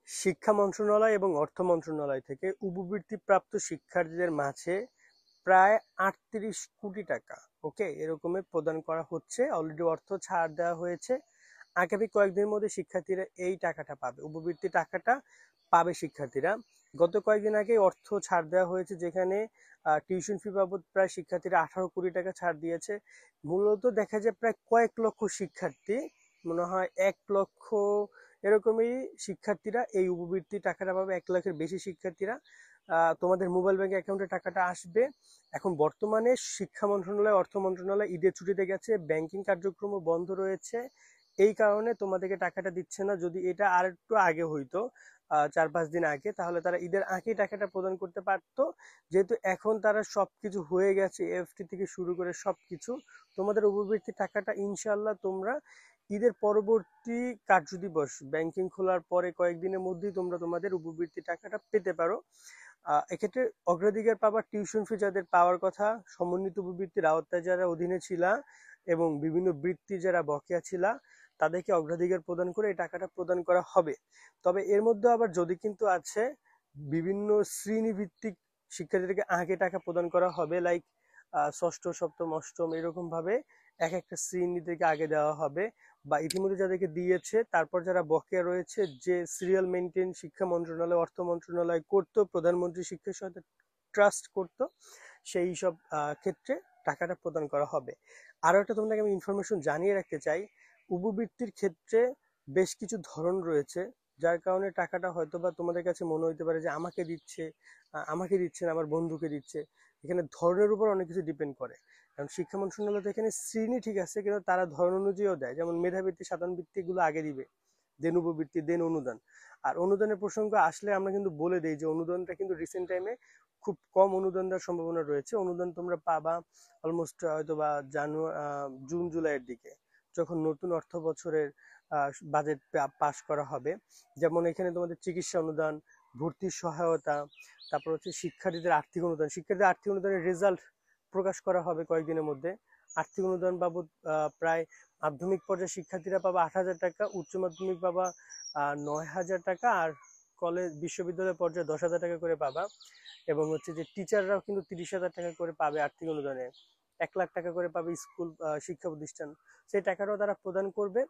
শিক্ষা মন্ত্রণালয় এবং অর্থ মন্ত্রণালয় থেকে উপবৃত্তিপ্রাপ্ত শিক্ষার্থীদের মাঝে প্রায় 38 কোটি টাকা এরকমের প্রদান করা হচ্ছে। অলরেডি অর্থ ছাড় দেওয়া হয়েছে। আগামী কয়েকদিনের মধ্যে শিক্ষার্থীরা এই টাকাটা পাবে, উপবৃত্তি টাকাটা পাবে শিক্ষার্থীরা। গত কয়েকদিন আগে অর্থ ছাড় দেওয়া হয়েছে, যেখানে টিউশন ফি বাবদ প্রায় শিক্ষার্থীরা 18 কোটি টাকা ছাড় দিয়েছে। মূলত দেখা যায় প্রায় কয়েক লক্ষ শিক্ষার্থী, মনে হয় 1 লক্ষ এরকমই শিক্ষার্থীরা এই উপবৃত্তি টাকাটা পাবে। 1 লাখের বেশি শিক্ষার্থীরা তোমাদের মোবাইল ব্যাংক অ্যাকাউন্টে টাকাটা আসবে। এখন বর্তমানে শিক্ষা মন্ত্রণালয়, অর্থ মন্ত্রণালয় ঈদের ছুটিতে গেছে, ব্যাংকিং কার্যক্রমও বন্ধ রয়েছে। এই কারণে তোমাদেরকে টাকাটা দিচ্ছে না। যদি এটা আর একটু আগে হইতো, 4-5 দিন আগে, তাহলে তারা ঈদের আগেই টাকাটা প্রদান করতে পারতো। যেহেতু এখন তারা সবকিছু হয়ে গেছে, এফটি থেকে শুরু করে সবকিছু, তোমাদের উপবৃত্তি টাকাটা ইনশাল্লাহ তোমরা ঈদের পরবর্তী কার্যদিবস ব্যাংকিং খোলার পরে কয়েকদিনের মধ্যেই তোমরা তোমাদের উপবৃত্তি টাকাটা পেতে পারো। এক্ষেত্রে অগ্রাধিকার পাবার টিউশন ফি যাদের পাওয়ার কথা, সমন্বিত উপবৃত্তির আওতায় যারা অধীনে ছিলা এবং বিভিন্ন বৃত্তি যারা বকেয়া ছিলা, তাদেরকে অগ্রাধিকার প্রদান করে এই টাকাটা প্রদান করা হবে। তবে এর মধ্যে আবার যদি কিন্তু আছে, বিভিন্ন শ্রেণীভিত্তিক শিক্ষার্থীদেরকে আগে টাকা প্রদান করা হবে, লাইক ষষ্ঠ, সপ্তম, অষ্টম এরকম ভাবে এক একটা শ্রেণীদেরকে আগে দেওয়া হবে, বা ইতিমধ্যে যাদেরকে দিয়েছে তারপর যারা বকেয়া রয়েছে, যে সিরিয়াল মেনটেন শিক্ষা মন্ত্রণালয়, অর্থ মন্ত্রণালয় করতো, প্রধানমন্ত্রী শিক্ষা সহায়তা ট্রাস্ট করতো, সেই সব ক্ষেত্রে টাকাটা প্রদান করা হবে। আরো একটা তোমাদেরকে আমি ইনফরমেশন জানিয়ে রাখতে চাই, উপবৃত্তির ক্ষেত্রে বেশ কিছু ধরন রয়েছে, যার কারণে টাকাটা হয়তো বা তোমাদের কাছে মনে হইতে পারে যে আমাকে দিচ্ছে, আমাকে দিচ্ছে না, আমার বন্ধুকে দিচ্ছে। এখানে ধরনের উপর অনেক কিছু ডিপেন্ড করে। কারণ শিক্ষা মন্ত্রণালয় তো এখানে শ্রেণী ঠিক আছে, কিন্তু তারা ধরন অনুযায়ীও দেয়। যেমন মেধাবৃত্তি, সাধারণ বৃত্তি এগুলো আগে দিবে, দেন উপবৃত্তি, দেন অনুদান। আর অনুদানের প্রসঙ্গ আসলে আমরা কিন্তু বলে দিই যে অনুদানটা কিন্তু রিসেন্ট টাইমে খুব কম অনুদান দেওয়ার সম্ভাবনা রয়েছে। অনুদান তোমরা পাবা অলমোস্ট হয়তো বা জুন জুলাইয়ের দিকে, যখন নতুন অর্থ বছরের বাজেট পাস করা হবে। যেমন এখানে তোমাদের চিকিৎসা অনুদান, ভর্তির সহায়তা, তারপর হচ্ছে শিক্ষার্থীদের আর্থিক অনুদান। শিক্ষার্থীদের আর্থিক অনুদানের রেজাল্ট প্রকাশ করা হবে কয়েকদিনের মধ্যে। আর্থিক অনুদান বাবদ প্রায় মাধ্যমিক পর্যায়ে শিক্ষার্থীরা পাবা 8,000 টাকা, উচ্চ মাধ্যমিক পাবা 9,000 টাকা, আর কলেজ বিশ্ববিদ্যালয় পর্যায়ে 10,000 টাকা করে পাবা। এবং হচ্ছে যে টিচাররাও কিন্তু 30,000 টাকা করে পাবে আর্থিক অনুদানে। 1 লাখ টাকা করে পাবে স্কুল শিক্ষা প্রতিষ্ঠান। সেই টাকাটাও তারা প্রদান করবে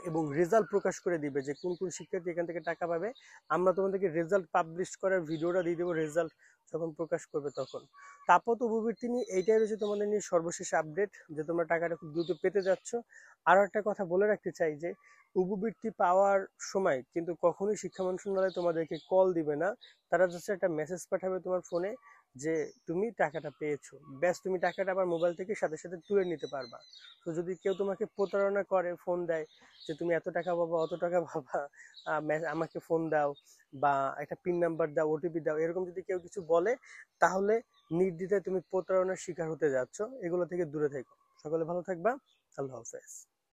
এবং রেজাল্ট প্রকাশ করে দিবে যে কোন কোন শিক্ষার্থী এখান থেকে টাকা পাবে। আমরা তোমাদেরকে রেজাল্ট পাবলিশ করার ভিডিওটা দিয়ে দেবো, রেজাল্ট যখন প্রকাশ করবে তখন। তারপর তো উপবৃত্তি নিয়ে এইটাই রয়েছে তোমাদের নিয়ে সর্বশেষ আপডেট, যে তোমরা টাকাটা খুব দ্রুত পেতে যাচ্ছ। আরো একটা কথা বলে রাখতে চাই যে উপবৃত্তি পাওয়ার সময় কিন্তু কখনোই শিক্ষা মন্ত্রণালয় তোমাদেরকে কল দিবে না। তারা জাস্ট একটা মেসেজ পাঠাবে তোমার ফোনে যে তুমি টাকাটা পেয়েছো, ব্যাস তুমি টাকাটা আবার মোবাইল থেকে সাথে সাথে তুলে নিতে পারবা। তো যদি কেউ তোমাকে প্রতারণা করে, ফোন দেয় যে তুমি এত টাকা পাবা, অত টাকা পাবা, আমাকে ফোন দাও, বা একটা পিন নাম্বার দাও, ওটিপি দাও, এরকম যদি কেউ কিছু বলে, তাহলে নির্দ্বিধায় তুমি প্রতারণার শিকার হতে যাচ্ছ। এগুলো থেকে দূরে থেকো। সকলে ভালো থাকবা। আল্লাহ হাফেজ।